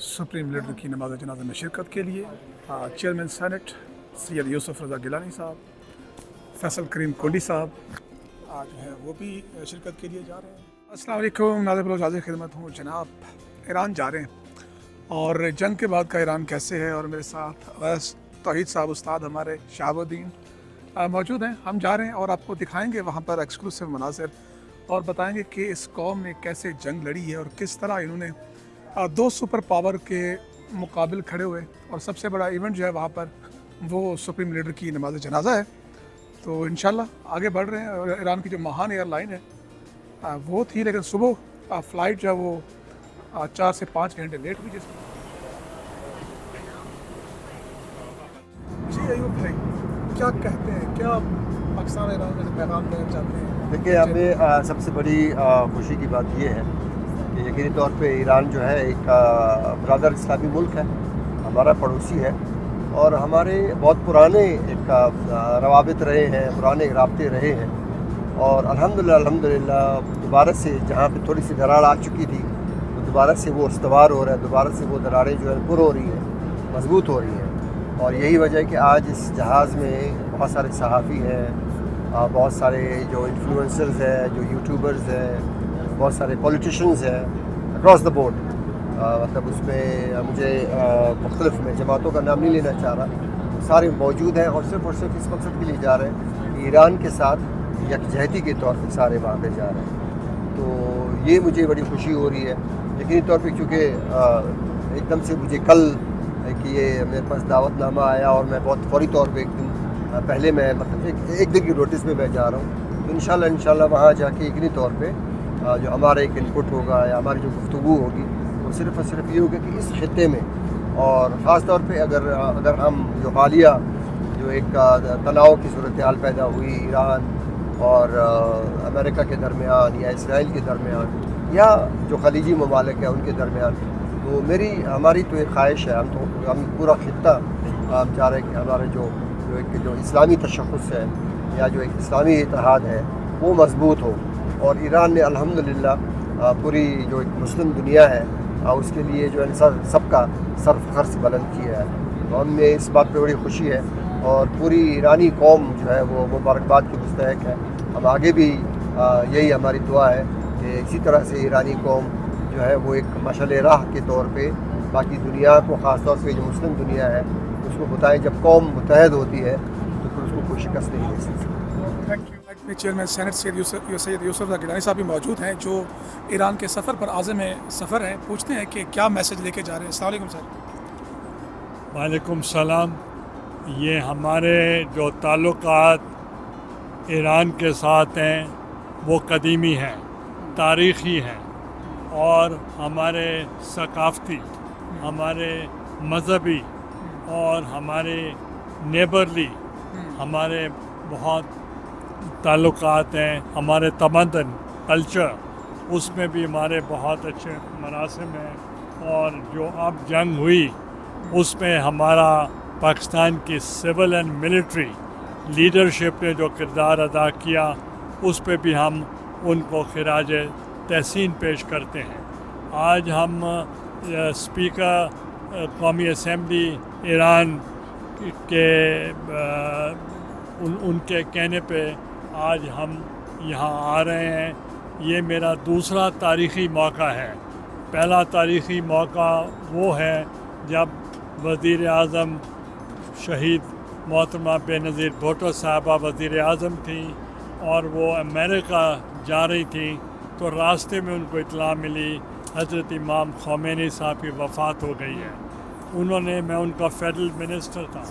Supreme leader की नमाज जनाजा में शिरकत के लिए चेयरमैन सेनेट सैयद यूसुफ रज़ा गिलानी साहब, फैसल करीम कोंडी साहब आज जो है वो भी शिरकत के लिए जा रहे हैं। अस्सलाम वालेकुम, नाज़िर बलोच हाज़िर खिदमत हूँ जनाब। ईरान जा रहे हैं और जंग के बाद का ईरान कैसे है, और मेरे साथ अवैस तौहीद साहब उस्ताद हमारे शहाबुद्दीन मौजूद हैं। हम जा रहे हैं और आपको दिखाएंगे वहाँ पर एक्सक्लूसिव मनाज़िर और बताएंगे कि इस कौम ने कैसे जंग लड़ी है और किस तरह इन्होंने दो सुपर पावर के मुकाबिल खड़े हुए। और सबसे बड़ा इवेंट जो है वहाँ पर वो सुप्रीम लीडर की नमाज जनाजा है। तो इंशाल्लाह आगे बढ़ रहे हैं। और ईरान की जो महान एयरलाइन है वो थी, लेकिन सुबह फ़्लाइट जो है वो 4 से 5 घंटे लेट हुई। जिसमें जी अयूब भाई क्या कहते हैं, क्या पाकिस्तान और ईरान में पैगाम देना चाहते हैं? देखिए, हमें सबसे बड़ी खुशी की बात ये है कि यकीनी तौर पे ईरान जो है एक ब्रदर इस्लामी मुल्क है, हमारा पड़ोसी है और हमारे बहुत पुराने एक रवाबित रहे हैं, पुराने राब्ते रहे हैं। और अल्हम्दुलिल्लाह दोबारा से जहाँ पे थोड़ी सी दरार आ चुकी थी तो दोबारा से वो इस्तवार हो रहा है, दोबारा से वो दरारें जो है पुर हो रही हैं, मजबूत हो रही हैं। और यही वजह है कि आज इस जहाज़ में बहुत सारे सहाफ़ी हैं, बहुत सारे जो इन्फ्लुएंसर्स हैं, जो यूट्यूबर्स हैं, बहुत सारे पॉलिटिशियंस हैं अक्रॉस द बोर्ड। मतलब उसमें मुझे मुख्तलिफ में जमातों का नाम नहीं लेना चाह रहा, सारे मौजूद हैं और सिर्फ इस मकसद के लिए जा रहे हैं कि ईरान के साथ यकजहती के तौर पर सारे वहाँ पे जा रहे हैं। तो ये मुझे बड़ी खुशी हो रही है यकीनी तौर पे, क्योंकि एकदम से मुझे कल कि ये मेरे पास दावतनामा आया और मैं बहुत फौरी तौर पे एक दिन पहले मैं मतलब एक दिन की नोटिस में मैं जा रहा हूँ। तो इंशाल्लाह वहाँ जाके यकीनी तौर पे जो हमारा एक इनपुट होगा या हमारी जो गुफ्तगू होगी वो सिर्फ़ और सिर्फ ये होगा कि इस खित्ते में, और ख़ास तौर पे अगर हम जो हालिया जो एक तनाव की सूरत हाल पैदा हुई ईरान और अमेरिका के दरमियान या इसराइल के दरमियान या जो खलीजी ममालिक है उनके दरमियान, तो हमारी तो एक ख्वाहिश है, हम पूरा खित्ता हम चाह रहे हैं कि हमारे जो इस्लामी तशख़्ख़ुस है या जो एक इस्लामी इत्तेहाद है वो मजबूत हो। और ईरान ने अल्हम्दुलिल्लाह पूरी जो एक मुस्लिम दुनिया है उसके लिए जो है सबका सर फ़ख्र से बुलंद किया है। तो हमें इस बात पे बड़ी खुशी है और पूरी ईरानी कौम जो है वो मुबारकबाद की मुस्तहिक़ है। हम आगे भी यही हमारी दुआ है कि इसी तरह से ईरानी कौम जो है वो एक मशाल राह के तौर पे बाकी दुनिया को, ख़ास तौर से जो मुस्लिम दुनिया है उसको बताएं, जब कौम मुत्तहद होती है तो फिर उसको कोई शिकस्त नहीं दे सकती। Thank you. में चेयरमैन सेनेट सैयद यूसुफ रज़ा गिलानी साहब भी मौजूद हैं जो ईरान के सफ़र पर आज़म सफ़र हैं। पूछते हैं कि क्या मैसेज लेके जा रहे हैं। अस्सलाम वालेकुम सर। वालेकुम सलाम। ये हमारे जो ताल्लुकात ईरान के साथ हैं वो कदीमी हैं, तारीख़ी हैं और हमारे सकाफ़ती, हमारे मज़हबी और हमारे नेबरली हमारे बहुत ताल्लुकात हैं। हमारे तमद्दुन कल्चर उसमें भी हमारे बहुत अच्छे मरासिम हैं। और जो अब जंग हुई उसमें हमारा पाकिस्तान की सिविल एंड मिलिट्री लीडरशिप ने जो किरदार अदा किया उस पे भी हम उनको खिराज तहसीन पेश करते हैं। आज हम स्पीकर कौमी असम्बली ईरान के उनके कहने पे आज हम यहाँ आ रहे हैं। ये मेरा दूसरा तारीख़ी मौका है। पहला तारीख़ी मौका वो है जब वज़ीर आज़म शहीद मोहतरमा बेनज़ीर भुट्टो साहबा वज़ीर आज़म थी और वो अमेरिका जा रही थी तो रास्ते में उनको इत्तला मिली हज़रत इमाम ख़ुमैनी साहब की वफ़ात हो गई है। मैं उनका फेडरल मिनिस्टर था,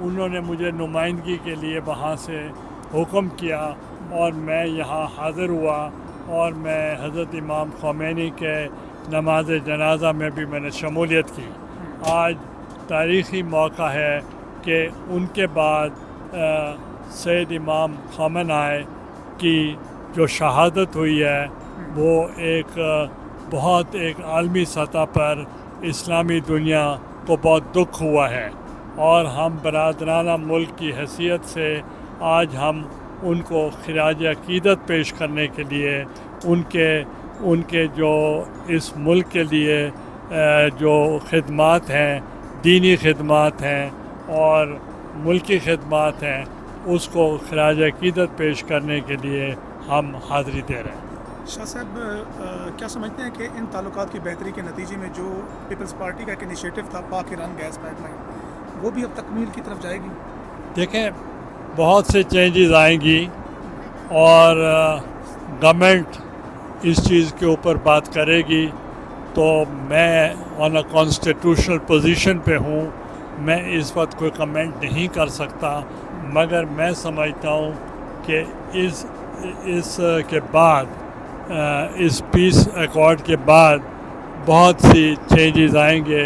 उन्होंने मुझे नुमाइंदगी के लिए वहाँ से हुक्म किया और मैं यहाँ हाज़िर हुआ और मैं हज़रत इमाम ख़ुमैनी के नमाज जनाजा में भी मैंने शमूलियत की। आज तारीख़ी मौका है कि उनके बाद सैयद इमाम ख़ामेनी की जो शहादत हुई है वो बहुत एक आलमी सतह पर इस्लामी दुनिया को बहुत दुख हुआ है और हम बरादराना मुल्क की हैसियत से आज हम उनको खिराज अक़ीदत पेश करने के लिए उनके जो इस मुल्क के लिए جو خدمات ہیں، دینی خدمات ہیں اور ملکی خدمات ہیں، اس کو خراج عقیدت پیش کرنے کے لیے ہم حاضری دے رہے ہیں۔ شاہ صاحب کیا سمجھتے ہیں کہ ان تعلقات کی بہتری کے نتیجے میں جو پیپلز پارٹی کا ایک انیشیٹو تھا پاک ایران گیس پائپ لائن، وہ بھی اب تکمیل کی طرف جائے گی؟ دیکھیں، بہت سے چینجز آئیں گی اور گورنمنٹ اس چیز کے اوپر بات کرے گی، تو میں آن اے کانسٹیٹیوشنل پوزیشن پہ ہوں، میں اس وقت کوئی کمنٹ نہیں کر سکتا، مگر میں سمجھتا ہوں کہ اس کے بعد اس پیس ایکارڈ کے بعد بہت سی چینجز آئیں گے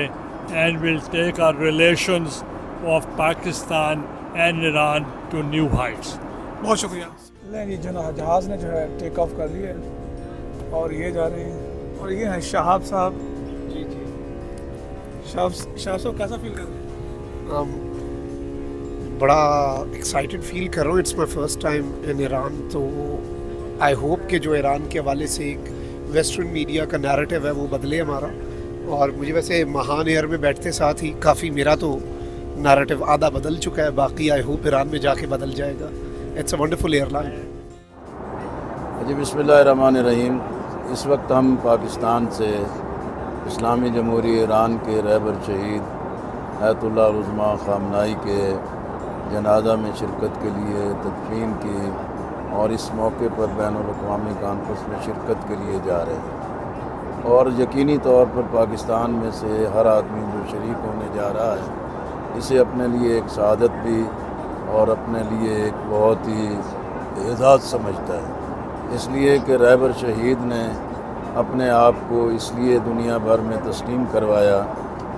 and will take our relations of Pakistan and Iran to new heights. بہت شکریہ۔ لیں جی، جہاز نے جو ہے ٹیک آف کر لیا ہے اور یہ جا رہے ہیں، اور یہ ہیں شہاب صاحب۔ جی جی، شہاب صاحب کیسا فیل کر رہے ہیں؟ بڑا ایکسائٹیڈ فیل کر رہا ہوں۔ اٹس مائی فرسٹ ٹائم ان ایران، تو آئی ہوپ کہ جو ایران کے حوالے سے ایک ویسٹرن میڈیا کا نیریٹو ہے وہ بدلے ہمارا، اور مجھے ویسے مہان ایئر میں بیٹھتے ساتھ ہی کافی میرا تو نیریٹو آدھا بدل چکا ہے، باقی آئی ہوپ ایران میں جا کے بدل جائے گا۔ It's a wonderful airline. جی، بسم اللہ الرحمن الرحیم۔ اس وقت ہم پاکستان سے اسلامی جمہوریہ ایران کے رہبر شہید آیت اللہ العظمیٰ خامنائی کے جنازہ میں شرکت کے لیے تدفین کی، اور اس موقع پر بین الاقوامی کانفرنس میں شرکت کے لیے جا رہے ہیں، اور یقینی طور پر پاکستان میں سے ہر آدمی جو شریک ہونے جا رہا ہے، اسے اپنے لیے ایک سعادت بھی اور اپنے لیے ایک بہت ہی اعزاز سمجھتا ہے، اس لیے کہ رہبر شہید نے اپنے آپ کو اس لیے دنیا بھر میں تسلیم کروایا،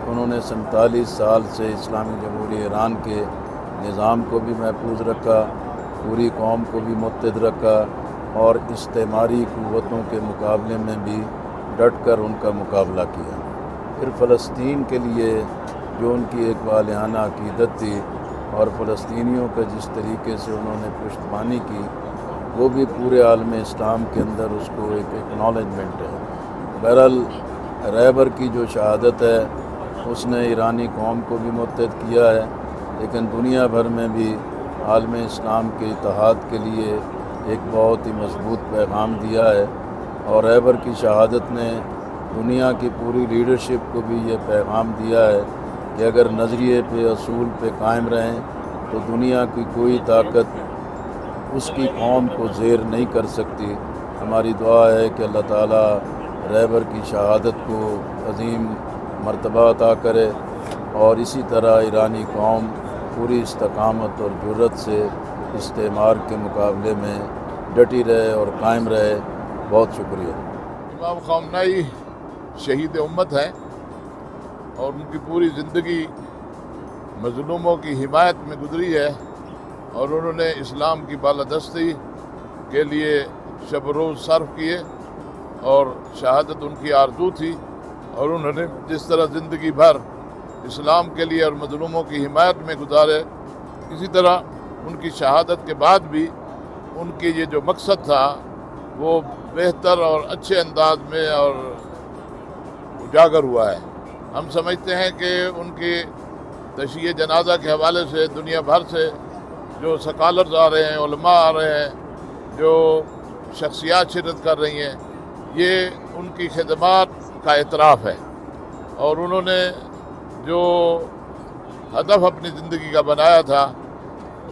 انہوں نے 47 سال سے اسلامی جمہوریہ ایران کے نظام کو بھی محفوظ رکھا، پوری قوم کو بھی متحد رکھا، اور استعماری قوتوں کے مقابلے میں بھی ڈٹ کر ان کا مقابلہ کیا۔ پھر فلسطین کے لیے جو ان کی ایک والہانہ عقیدت تھی اور فلسطینیوں کا جس طریقے سے انہوں نے پشتبانی کی، وہ بھی پورے عالم اسلام کے اندر اس کو ایک ایکنالجمنٹ ہے۔ بہرحال رہبر کی جو شہادت ہے اس نے ایرانی قوم کو بھی متحد کیا ہے، لیکن دنیا بھر میں بھی عالم اسلام کے اتحاد کے لیے ایک بہت ہی مضبوط پیغام دیا ہے، اور رہبر کی شہادت نے دنیا کی پوری لیڈرشپ کو بھی یہ پیغام دیا ہے کہ اگر نظریے پہ، اصول پہ قائم رہیں تو دنیا کی کوئی طاقت اس کی قوم کو زیر نہیں کر سکتی۔ ہماری دعا ہے کہ اللہ تعالیٰ رہبر کی شہادت کو عظیم مرتبہ عطا کرے، اور اسی طرح ایرانی قوم پوری استقامت اور جرأت سے استعمار کے مقابلے میں ڈٹی رہے اور قائم رہے۔ بہت شکریہ۔ امام خامنائی شہید امت ہیں، اور ان کی پوری زندگی مظلوموں کی حمایت میں گزری ہے، اور انہوں نے اسلام کی بالادستی کے لیے شب و روز صرف کیے، اور شہادت ان کی آرزو تھی، اور انہوں نے جس طرح زندگی بھر اسلام کے لیے اور مظلوموں کی حمایت میں گزارے، اسی طرح ان کی شہادت کے بعد بھی ان کی یہ جو مقصد تھا وہ بہتر اور اچھے انداز میں اور اجاگر ہوا ہے۔ ہم سمجھتے ہیں کہ ان کی تشییع جنازہ کے حوالے سے دنیا بھر سے جو سکالرز آ رہے ہیں، علماء آ رہے ہیں، جو شخصیات شرکت کر رہی ہیں، یہ ان کی خدمات کا اعتراف ہے، اور انہوں نے جو ہدف اپنی زندگی کا بنایا تھا،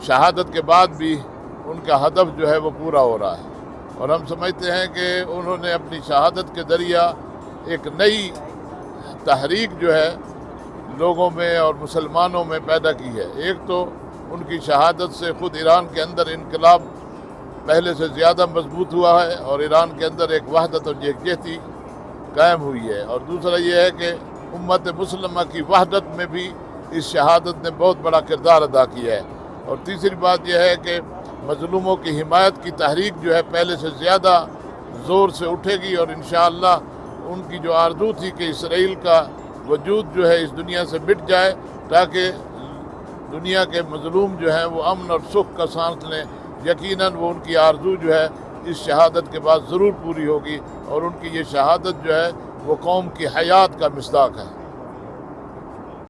شہادت کے بعد بھی ان کا ہدف جو ہے وہ پورا ہو رہا ہے، اور ہم سمجھتے ہیں کہ انہوں نے اپنی شہادت کے ذریعہ ایک نئی تحریک جو ہے لوگوں میں اور مسلمانوں میں پیدا کی ہے۔ ایک تو ان کی شہادت سے خود ایران کے اندر انقلاب پہلے سے زیادہ مضبوط ہوا ہے، اور ایران کے اندر ایک وحدت اور یکجہتی قائم ہوئی ہے، اور دوسرا یہ ہے کہ امت مسلمہ کی وحدت میں بھی اس شہادت نے بہت بڑا کردار ادا کیا ہے، اور تیسری بات یہ ہے کہ مظلوموں کی حمایت کی تحریک جو ہے پہلے سے زیادہ زور سے اٹھے گی، اور انشاءاللہ ان کی جو آرزو تھی کہ اسرائیل کا وجود جو ہے اس دنیا سے مٹ جائے تاکہ دنیا کے مظلوم جو ہیں وہ امن اور سکھ کا سانس لیں، یقیناً وہ ان کی آرزو جو ہے اس شہادت کے بعد ضرور پوری ہوگی، اور ان کی یہ شہادت جو ہے وہ قوم کی حیات کا مصداق ہے.